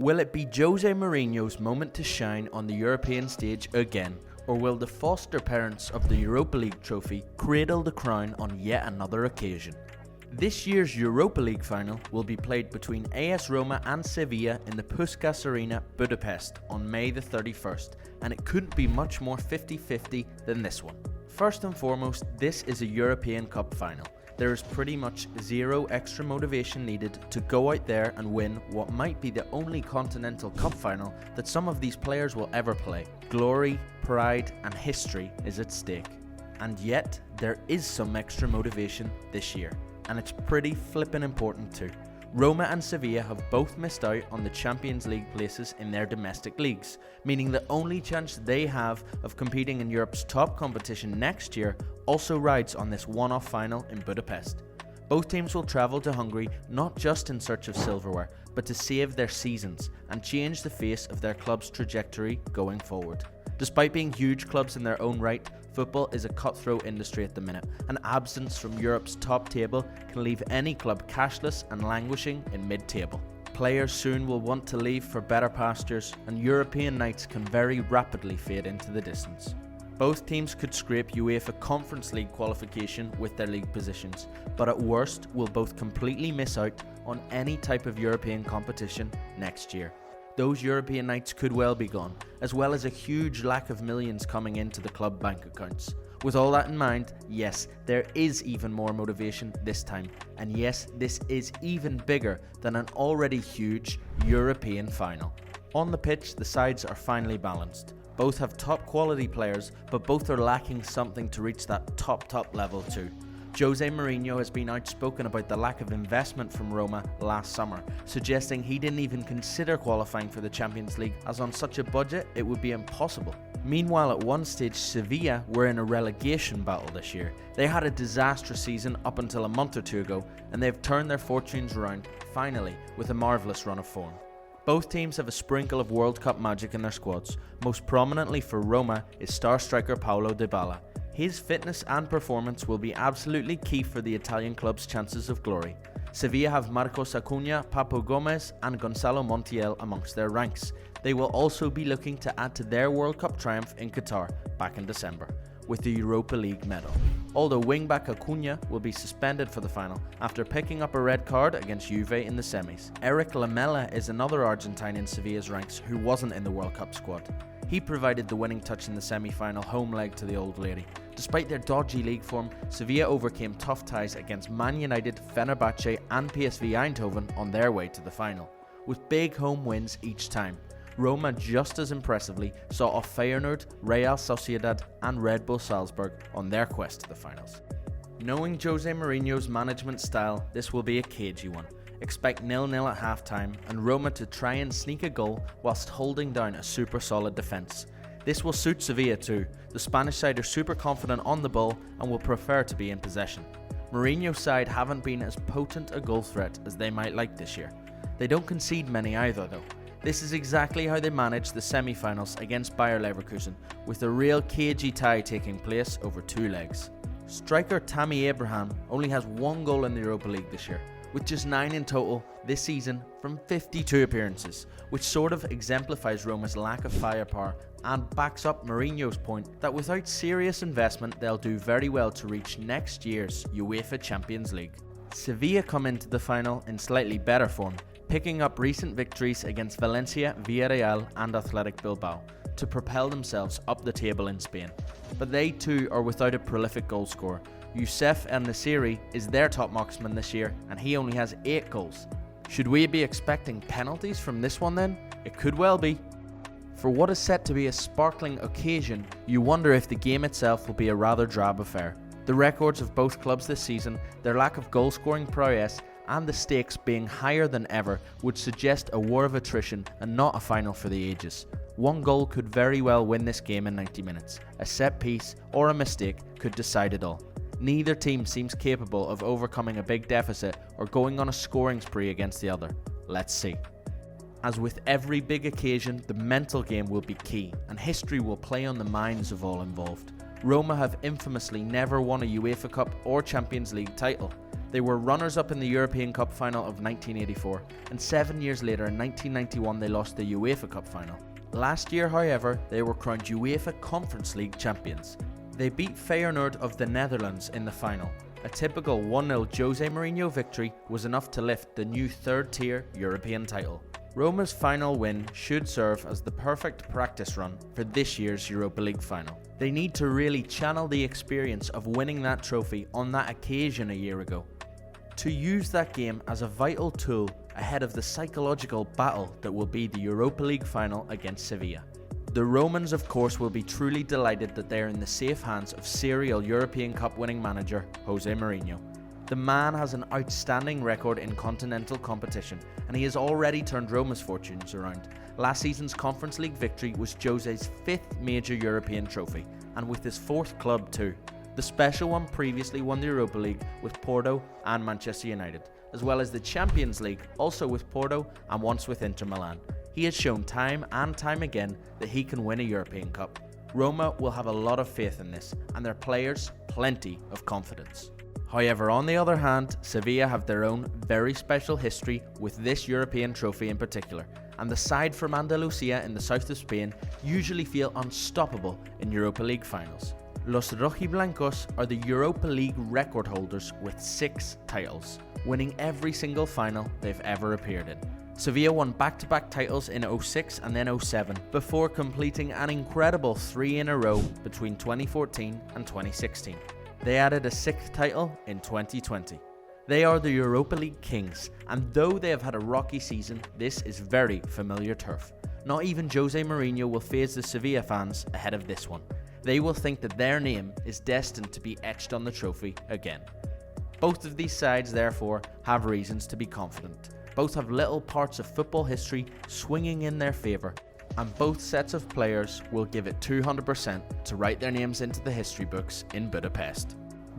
Will it be Jose Mourinho's moment to shine on the European stage again, or will the foster parents of the Europa League trophy cradle the crown on yet another occasion? This year's Europa League final will be played between AS Roma and Sevilla in the Puskás Arena, Budapest on May the 31st, and it couldn't be much more 50-50 than this one. First and foremost, this is a European Cup final. There is pretty much zero extra motivation needed to go out there and win what might be the only Continental Cup final that some of these players will ever play. Glory, pride and history is at stake. And yet, there is some extra motivation this year, and it's pretty flippin' important too. Roma and Sevilla have both missed out on the Champions League places in their domestic leagues, meaning the only chance they have of competing in Europe's top competition next year also rides on this one-off final in Budapest. Both teams will travel to Hungary not just in search of silverware, but to save their seasons and change the face of their club's trajectory going forward. Despite being huge clubs in their own right, football is a cutthroat industry at the minute, and absence from Europe's top table can leave any club cashless and languishing in mid-table. Players soon will want to leave for better pastures, and European nights can very rapidly fade into the distance. Both teams could scrape UEFA Conference League qualification with their league positions, but at worst will both completely miss out on any type of European competition next year. Those European nights could well be gone, as well as a huge lack of millions coming into the club bank accounts. With all that in mind, yes, there is even more motivation this time, and yes, this is even bigger than an already huge European final. On the pitch, the sides are finely balanced. Both have top quality players, but both are lacking something to reach that top level too. Jose Mourinho has been outspoken about the lack of investment from Roma last summer, suggesting he didn't even consider qualifying for the Champions League, as on such a budget it would be impossible. Meanwhile, at one stage Sevilla were in a relegation battle this year. They had a disastrous season up until a month or two ago, and they've turned their fortunes around, finally, with a marvellous run of form. Both teams have a sprinkle of World Cup magic in their squads. Most prominently for Roma is star striker Paulo Dybala. His fitness and performance will be absolutely key for the Italian club's chances of glory. Sevilla have Marcos Acuna, Papo Gomez and Gonzalo Montiel amongst their ranks. They will also be looking to add to their World Cup triumph in Qatar back in December, with the Europa League medal. Although wingback Acuna will be suspended for the final after picking up a red card against Juve in the semis. Eric Lamela is another Argentine in Sevilla's ranks who wasn't in the World Cup squad. He provided the winning touch in the semi-final home leg to the Old Lady. Despite their dodgy league form, Sevilla overcame tough ties against Man United, Fenerbahce and PSV Eindhoven on their way to the final, with big home wins each time. Roma just as impressively saw off Feyenoord, Real Sociedad and Red Bull Salzburg on their quest to the finals. Knowing Jose Mourinho's management style, this will be a cagey one. Expect 0-0 at halftime and Roma to try and sneak a goal whilst holding down a super solid defence. This will suit Sevilla too. The Spanish side are super confident on the ball and will prefer to be in possession. Mourinho's side haven't been as potent a goal threat as they might like this year. They don't concede many either though. This is exactly how they managed the semi-finals against Bayer Leverkusen, with a real cagey tie taking place over two legs. Striker Tammy Abraham only has one goal in the Europa League this year, with just 9 in total this season from 52 appearances, which sort of exemplifies Roma's lack of firepower and backs up Mourinho's point that without serious investment they'll do very well to reach next year's UEFA Champions League. Sevilla come into the final in slightly better form, picking up recent victories against Valencia, Villarreal and Athletic Bilbao to propel themselves up the table in Spain. But they too are without a prolific goalscorer. Youssef El-Nesyri is their top marksman this year and he only has 8 goals. Should we be expecting penalties from this one then? It could well be. For what is set to be a sparkling occasion, you wonder if the game itself will be a rather drab affair. The records of both clubs this season, their lack of goal scoring prowess and the stakes being higher than ever would suggest a war of attrition and not a final for the ages. One goal could very well win this game in 90 minutes. A set piece or a mistake could decide it all. Neither team seems capable of overcoming a big deficit or going on a scoring spree against the other. Let's see. As with every big occasion, the mental game will be key, and history will play on the minds of all involved. Roma have infamously never won a UEFA Cup or Champions League title. They were runners-up in the European Cup final of 1984, and 7 years later in 1991 they lost the UEFA Cup final. Last year, however, they were crowned UEFA Conference League champions. They beat Feyenoord of the Netherlands in the final. A typical 1-0 Jose Mourinho victory was enough to lift the new third-tier European title. Roma's final win should serve as the perfect practice run for this year's Europa League final. They need to really channel the experience of winning that trophy on that occasion a year ago, to use that game as a vital tool ahead of the psychological battle that will be the Europa League final against Sevilla. The Romans, of course, will be truly delighted that they are in the safe hands of serial European Cup winning manager Jose Mourinho. The man has an outstanding record in continental competition, and he has already turned Roma's fortunes around. Last season's Conference League victory was Jose's 5th major European trophy, and with his 4th club too. The special one previously won the Europa League with Porto and Manchester United, as well as the Champions League, also with Porto and once with Inter Milan. He has shown time and time again that he can win a European Cup. Roma will have a lot of faith in this, and their players plenty of confidence. However, on the other hand, Sevilla have their own very special history with this European trophy in particular, and the side from Andalusia in the south of Spain usually feel unstoppable in Europa League finals. Los Rojiblancos are the Europa League record holders with 6 titles, winning every single final they've ever appeared in. Sevilla won back-to-back titles in 06 and then 07, before completing an incredible 3 in a row between 2014 and 2016. They added a 6th title in 2020. They are the Europa League kings, and though they have had a rocky season, this is very familiar turf. Not even Jose Mourinho will faze the Sevilla fans ahead of this one. They will think that their name is destined to be etched on the trophy again. Both of these sides, therefore, have reasons to be confident. Both have little parts of football history swinging in their favour, and both sets of players will give it 200% to write their names into the history books in Budapest.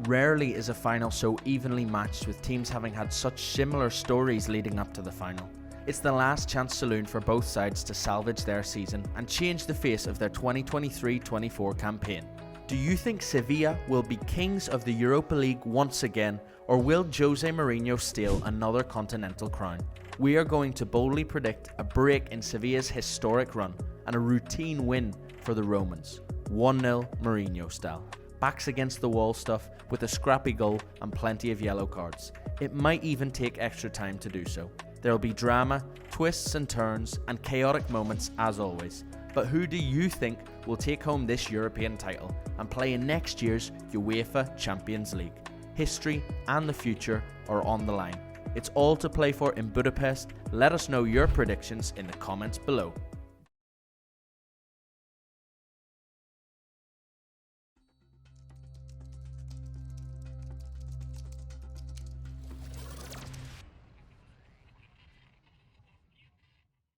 Rarely is a final so evenly matched, with teams having had such similar stories leading up to the final. It's the last chance saloon for both sides to salvage their season and change the face of their 2023-24 campaign. Do you think Sevilla will be kings of the Europa League once again, or will Jose Mourinho steal another continental crown? We are going to boldly predict a break in Sevilla's historic run and a routine win for the Romans, 1-0 Mourinho style. Backs against the wall stuff with a scrappy goal and plenty of yellow cards. It might even take extra time to do so. There will be drama, twists and turns, and chaotic moments as always. But who do you think will take home this European title and play in next year's UEFA Champions League? History and the future are on the line. It's all to play for in Budapest. Let us know your predictions in the comments below.